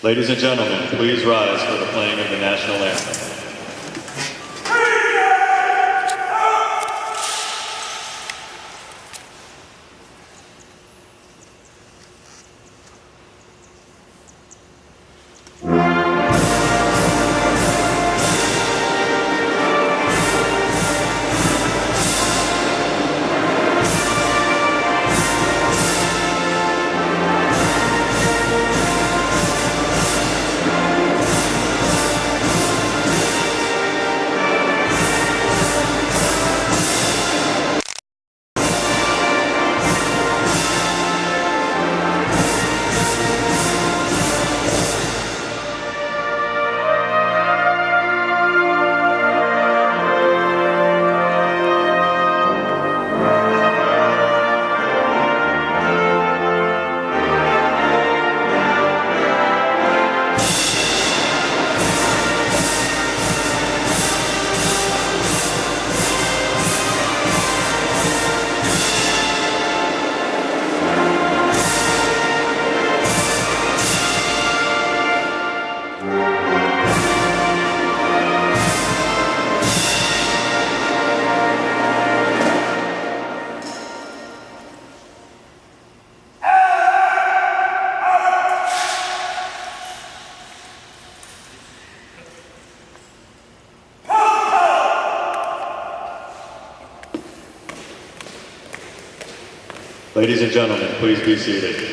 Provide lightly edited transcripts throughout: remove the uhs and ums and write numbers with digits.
Ladies and gentlemen, please rise for the playing of the national anthem. Ladies and gentlemen, please be seated.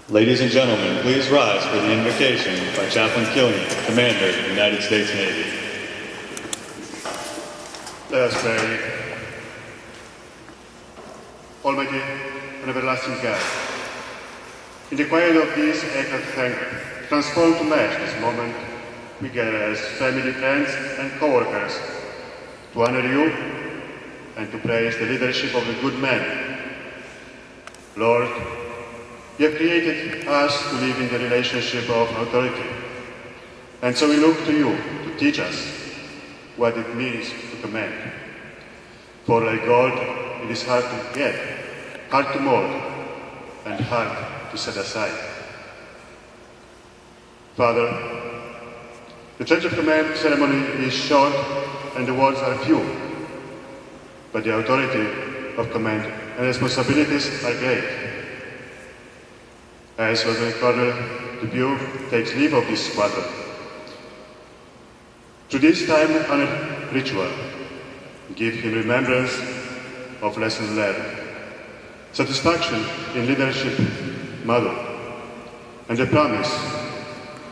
Ladies and gentlemen, please rise for the invocation by Chaplain Killian, Commander of the United States Navy. Let us pray. Almighty and everlasting God, in the quiet of this act of thanks, transform to match this moment we gather as family, friends, and co-workers to honor you and to praise the leadership of the good men. Lord, you have created us to live in the relationship of authority, and so we look to you to teach us what it means to command. For like gold, it is hard to get, hard to mold, and hard to set aside. Father, the Church of Command ceremony is short and the words are few, but the authority of command and responsibilities are great. As Lieutenant Colonel Depiu takes leave of this squadron, through this time-honored ritual, give him remembrance of lessons learned, satisfaction in leadership model, and the promise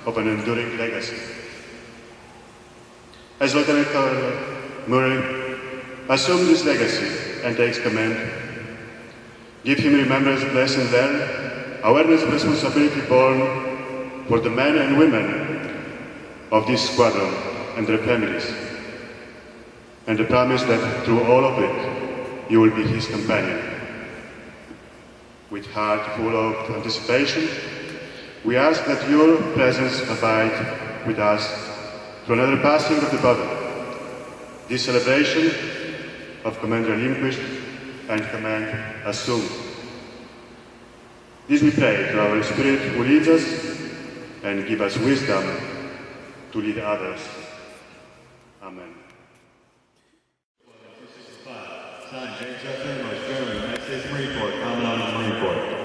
of an enduring legacy. As Lieutenant Colonel Murray assumes this legacy and takes command, give him remembrance of lessons learned, awareness of responsibility borne for the men and women of this squadron and their families, and the promise that through all of it, you will be his companion. With heart full of anticipation, we ask that your presence abide with us through another passing of the body, this celebration of command relinquished and command assumed. This we pray to our Spirit who leads us and give us wisdom to lead others. Amen. Signed, Jr. Jr. United States Marine Corps, Commandant of the Marine Corps.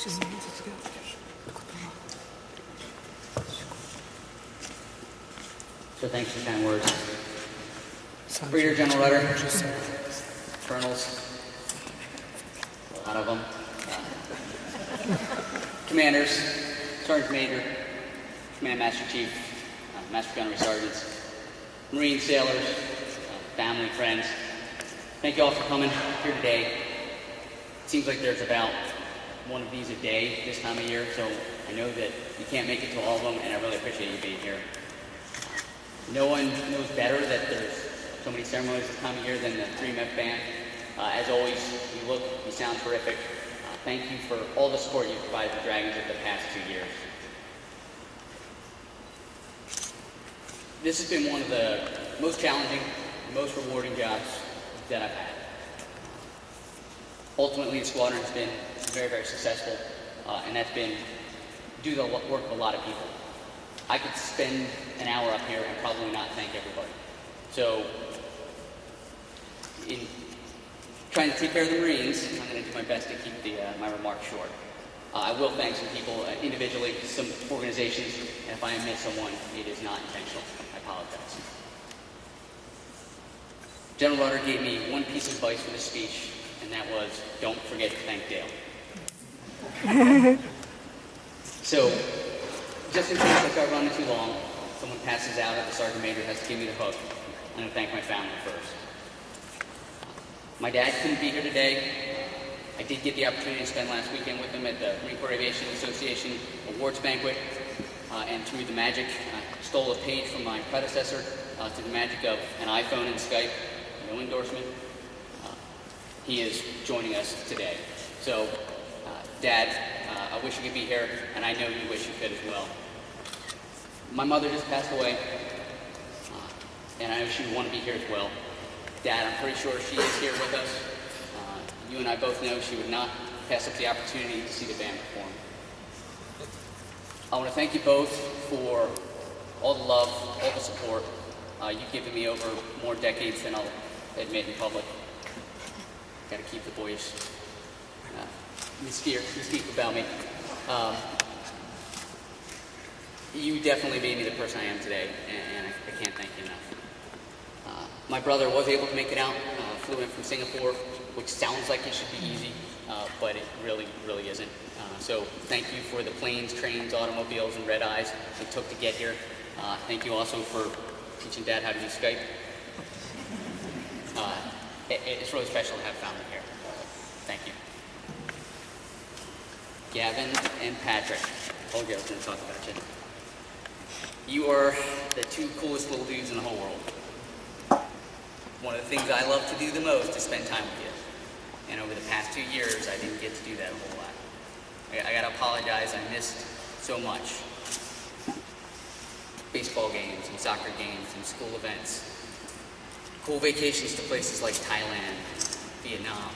So thanks for the kind words. Brigadier General Rudder, colonels, a lot of them, commanders, sergeant major, command master chief, master gunnery sergeants, Marine sailors, family, friends. Thank you all for coming here today. It seems like there's about one of these a day this time of year, so I know that you can't make it to all of them, and I really appreciate you being here. No one knows better that there's so many ceremonies this time of year than the 3MEF band. As always, you look, you sound terrific. Thank you for all the support you've provided the Dragons over the past 2 years. This has been one of the most challenging, most rewarding jobs that I've had. Ultimately, the squadron has been very, very successful, and that's been due to the work of a lot of people. I could spend an hour up here and probably not thank everybody. So, in trying to take care of the Marines, I'm going to do my best to keep my remarks short. I will thank some people individually, some organizations, and if I miss someone, it is not intentional. I apologize. General Rudder gave me one piece of advice for this speech, and that was, don't forget to thank Dale. So, just in case I start running too long, someone passes out or the sergeant major has to give me the hook, I'm going to thank my family first. My dad couldn't be here today. I did get the opportunity to spend last weekend with him at the Marine Corps Aviation Association Awards Banquet, and through the magic, I stole a page from my predecessor to the magic of an iPhone and Skype, no endorsement. He is joining us today. So, Dad, I wish you could be here, and I know you wish you could as well. My mother just passed away, and I know she would want to be here as well. Dad, I'm pretty sure she is here with us. You and I both know she would not pass up the opportunity to see the band perform. I want to thank you both for all the love, all the support you've given me over more decades than I'll admit in public. Got to keep the boyish mystique about me. You definitely made me the person I am today, and I can't thank you enough. My brother was able to make it out, flew in from Singapore, which sounds like it should be easy, but it really, really isn't. So thank you for the planes, trains, automobiles, and red eyes it took to get here. Thank you also for teaching Dad how to use Skype. It's really special to have family here. Thank you. Gavin and Patrick. I told you I was going to talk about you. You are the two coolest little dudes in the whole world. One of the things I love to do the most is spend time with you. And over the past 2 years, I didn't get to do that a whole lot. I gotta apologize, I missed so much. Baseball games and soccer games and school events. Cool vacations to places like Thailand, Vietnam,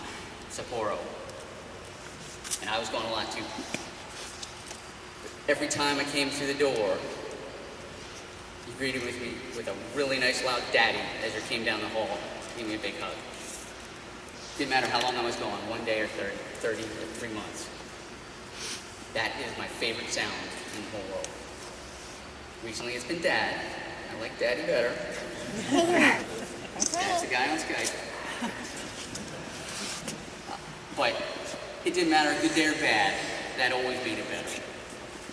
Sapporo. And I was going a lot too. Every time I came through the door, you greeted with me with a really nice loud daddy as you came down the hall. Give me a big hug. Didn't matter how long I was gone, 1 day or 30 or 3 months. That is my favorite sound in the whole world. Recently it's been Dad. I like Daddy better. That's the guy on Skype. But it didn't matter, good day or bad, that always made it better.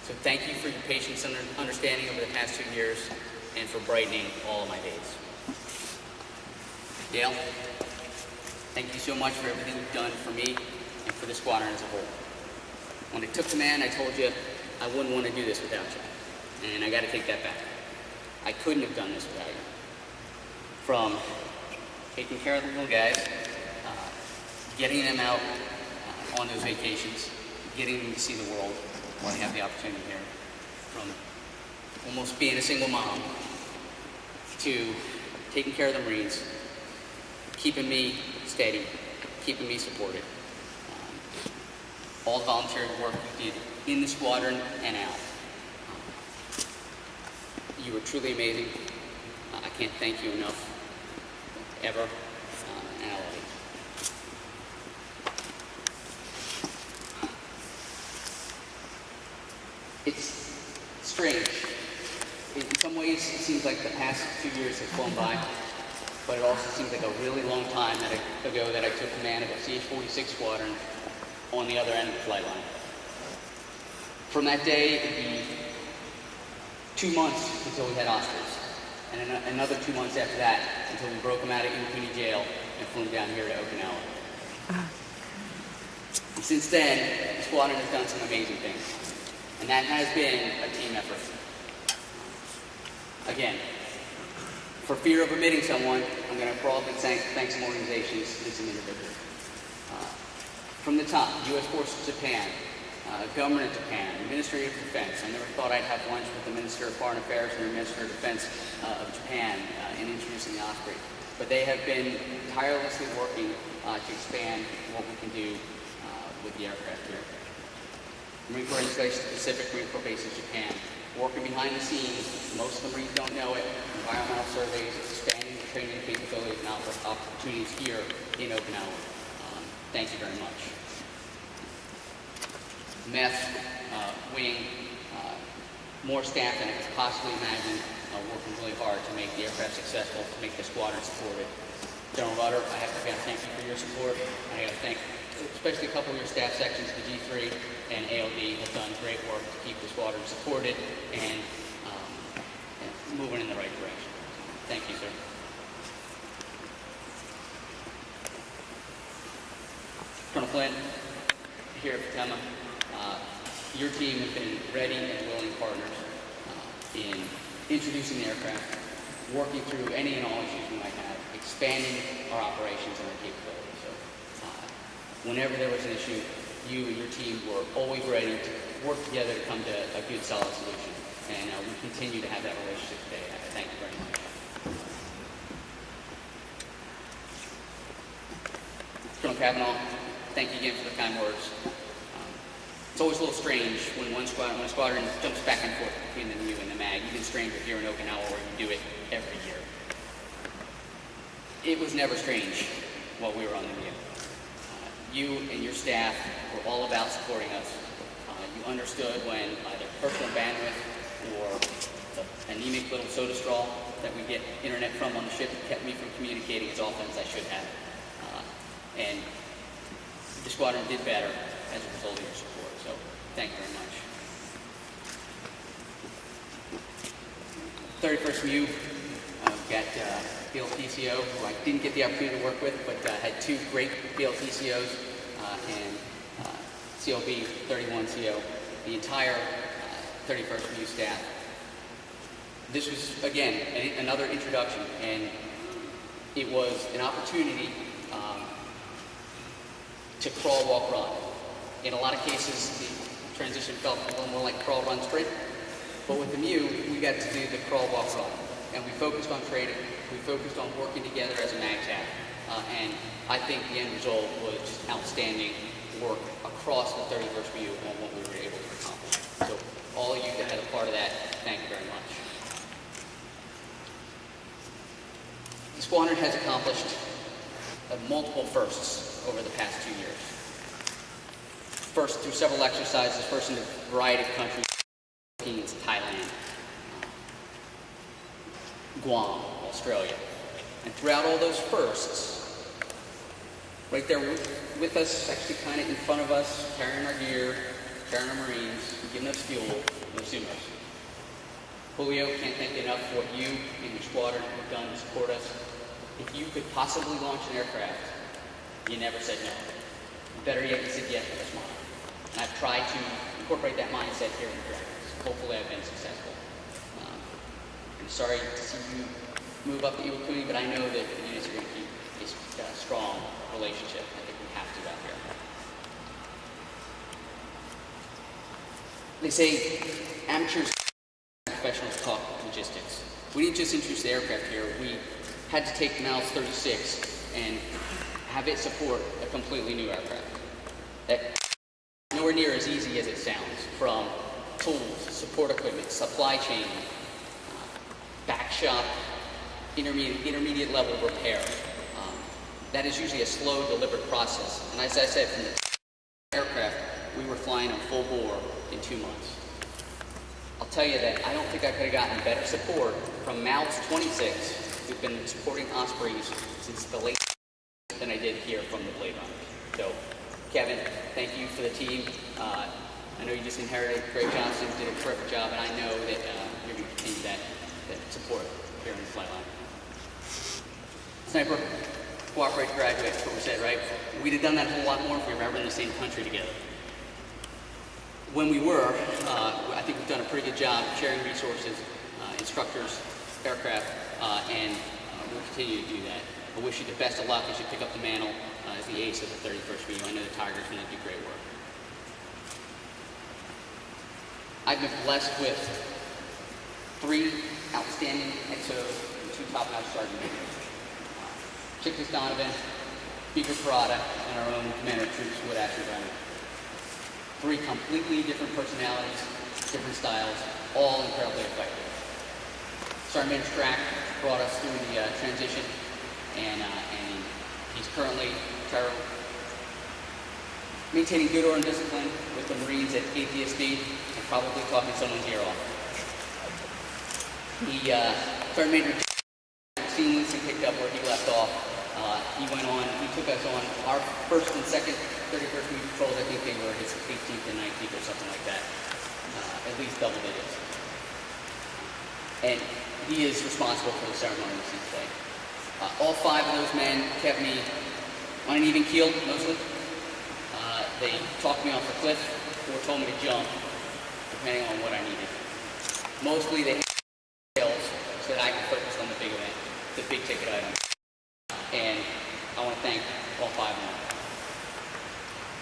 So thank you for your patience and understanding over the past 2 years and for brightening all of my days. Dale, thank you so much for everything you've done for me and for the squadron as a whole. When I took command, I told you I wouldn't want to do this without you. And I got to take that back. I couldn't have done this without you. From taking care of the little guys, getting them out on those vacations, getting them to see the world when I have the opportunity here, from almost being a single mom to taking care of the Marines, keeping me steady, keeping me supported. All the volunteer work you did in the squadron and out. You were truly amazing. I can't thank you enough, ever, and I love you. strange. In some ways, it seems like the past 2 years have flown by, but it also seems like a really long time ago that I took command of a CH-46 squadron on the other end of the flight line. From that day, it'd be 2 months until we had Oscars, and another 2 months after that until we broke him out of Iwakuni jail and flew him down here to Okinawa. And since then, the squadron has done some amazing things, and that has been a team effort. Again, for fear of omitting someone, I'm going to broadly thank some organizations and some individuals. From the top, U.S. Forces Japan, Government of Japan, Ministry of Defense. I never thought I'd have lunch with the Minister of Foreign Affairs and the Minister of Defense of Japan in introducing the Osprey. But they have been tirelessly working to expand what we can do with the aircraft here. Marine Corps Installation Pacific Marine Corps Base in Japan. Working behind the scenes, most of the Marines don't know it, environmental surveys, expanding the training capabilities and opportunities here in Okinawa. Thank you very much. MEF, wing, more staff than I could possibly imagine, working really hard to make the aircraft successful, to make the squadron supported. General Rudder, I have to thank you for your support. I have to thank especially a couple of your staff sections, the G3 and ALD, have done great work to keep the squadron supported and moving in the right direction. Thank you, sir. Colonel Flynn, here at Fatema, your team has been ready and willing partners in introducing the aircraft, working through any and all issues we might have, expanding our operations and our capabilities. Whenever there was an issue, you and your team were always ready to work together to come to a good, solid solution. And we continue to have that relationship today. Thank you very much. Colonel Cavanaugh, thank you again for the kind words. It's always a little strange when a squadron jumps back and forth between the MU and the MAG. Even stranger here in Okinawa where you do it every year. It was never strange while we were on the MU. You and your staff were all about supporting us. You understood when either personal bandwidth or the anemic little soda straw that we get internet from on the ship kept me from communicating as often as I should have. And the squadron did better as a result of your support. So thank you very much. 31st MU, got BLTCO, who I didn't get the opportunity to work with, but had two great BLTCOs and CLB 31CO, the entire 31st MU staff. This was, again, another introduction, and it was an opportunity to crawl, walk, run. In a lot of cases, the transition felt a little more like crawl, run, sprint, but with the MU, we got to do the crawl, walk, run. And we focused on training, we focused on working together as a MAGTAC, and I think the end result was just outstanding work across the 31st MU on what we were able to accomplish. So all of you that had a part of that, thank you very much. The squadron has accomplished multiple firsts over the past 2 years. First through several exercises, first in a variety of countries, Philippines, Thailand, Guam, Australia. And throughout all those firsts, right there with us, actually kind of in front of us, carrying our gear, carrying our Marines, giving us fuel, was Zoomers. Julio, can't thank you enough for what you and your squadron have done to support us. If you could possibly launch an aircraft, you never said no. Better yet, you said yes with a smile. And I've tried to incorporate that mindset here in the Dragons. Hopefully I've been successful. I'm sorry to see you move up to Iwakuni, but I know that the units are going to keep a strong relationship. I think we have to out here. They say amateurs and professionals talk logistics. We didn't just introduce the aircraft here. We had to take MALS 36 and have it support a completely new aircraft. That nowhere near as easy as it sounds, from tools, support equipment, supply chain, back shop, intermediate level repair. That is usually a slow, deliberate process. And as I said, from the aircraft, we were flying them full bore in 2 months. I'll tell you that I don't think I could have gotten better support from Mouths 26, who've been supporting Ospreys since the late than I did here from the Blade Runners. So, Kevin, thank you for the team. I know you just inherited Greg Johnson, did a terrific job, and I know that you're going to continue that support here in the Flightline. Sniper, cooperative graduates, that's what we said, right? We'd have done that a whole lot more if we were ever in the same country together. When we were, I think we've done a pretty good job sharing resources, instructors, aircraft, and we'll continue to do that. I wish you the best of luck as you pick up the mantle as the ace of the 31st VU. I know the Tigers are going to do great work. I've been blessed with 3 outstanding XOs and 2 top-notch sergeant majors. Chickus Donovan, Beaker Parada, and our own commander of troops, Wood Asher Brennan. 3 completely different personalities, different styles, all incredibly effective. Sergeant Major Strack brought us through the transition, and he's currently maintaining good order and discipline with the Marines at APSD and probably talking someone's ear off. Sergeant Major seamlessly picked up where he left off. He took us on our first and second 31st New Patrols. I think they were his 18th and 19th or something like that. At least double digits. And he is responsible for the ceremony we see today. All 5 of those men kept me on an even keel, mostly. They talked me off the cliff or told me to jump, depending on what I needed. Mostly they had details so that I could focus on the big event, the big ticket item. And I want to thank all 5 of them.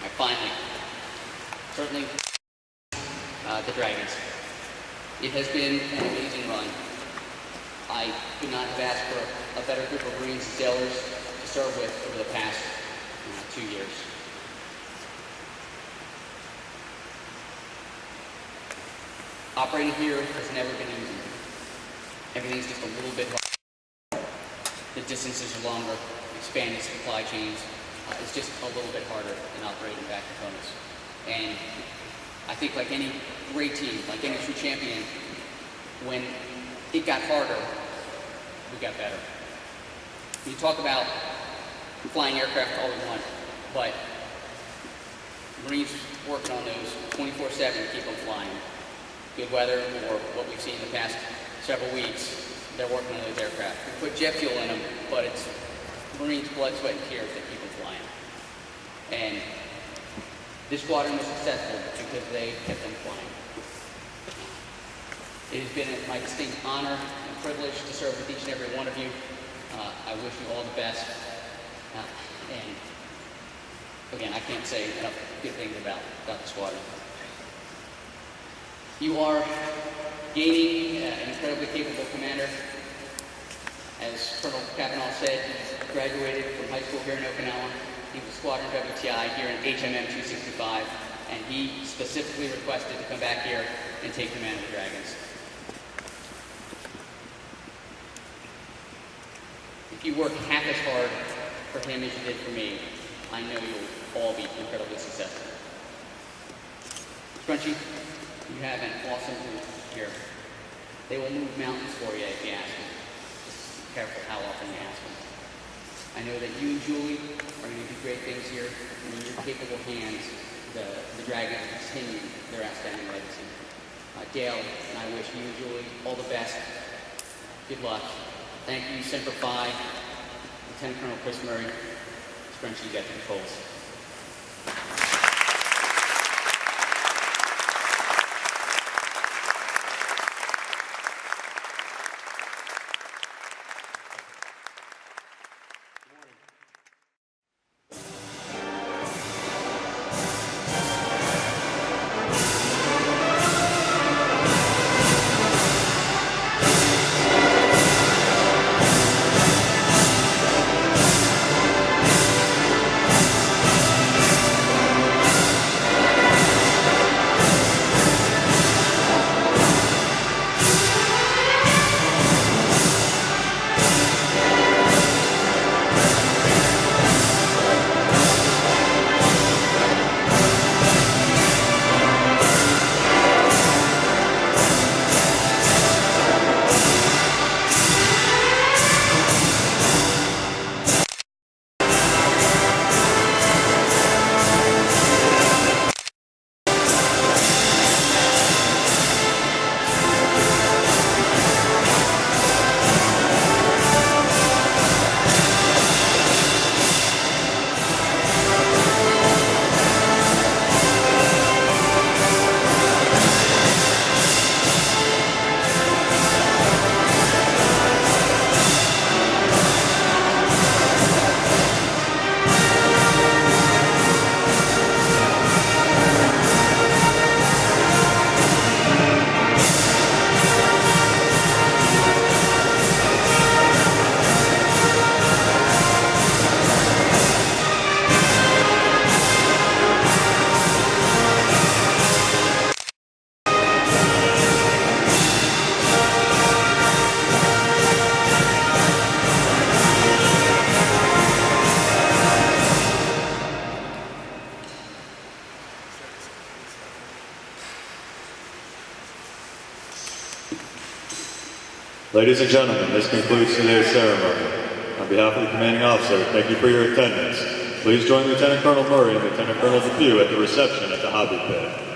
And finally, certainly the Dragons. It has been an amazing run. I could not have asked for a better group of Marines and sailors to serve with over the past 2 years. Operating here has never been easy. Everything's just a little bit harder. The distances are longer, expanded supply chains. It's just a little bit harder than operating back in Bonus. And I think like any great team, like any true champion, when it got harder, we got better. You talk about flying aircraft all we want, but Marines working on those 24/7 to keep them flying. Good weather, or what we've seen in the past several weeks, they're working on those aircraft. We put jet fuel in them, but it's Marines' blood, sweat, and tears that keep them flying. And this squadron was successful because they kept them flying. It has been my distinct honor and privilege to serve with each and every one of you. I wish you all the best. And again, I can't say enough good things about the squadron. You are gaining an incredibly capable commander. As Colonel Kavanaugh said, he graduated from high school here in Okinawa. He was Squadron WTI here in VMM-265, and he specifically requested to come back here and take command of the Dragons. If you work half as hard for him as you did for me, I know you'll all be incredibly successful. Scrunchy, you have an awesome group here. They will move mountains for you if you ask them. Just be careful how often you ask them. I know that you and Julie are going to do great things here, and in your capable hands, the Dragons will continue their outstanding legacy. Dale, and I wish you and Julie all the best. Good luck. Thank you, Semper Fi, Lieutenant Colonel Chris Murray. Scrunchy, you got the controls. Ladies and gentlemen, this concludes today's ceremony. On behalf of the commanding officer, thank you for your attendance. Please join Lieutenant Colonel Murray and Lieutenant Colonel Depew at the reception at the Hobby Pit.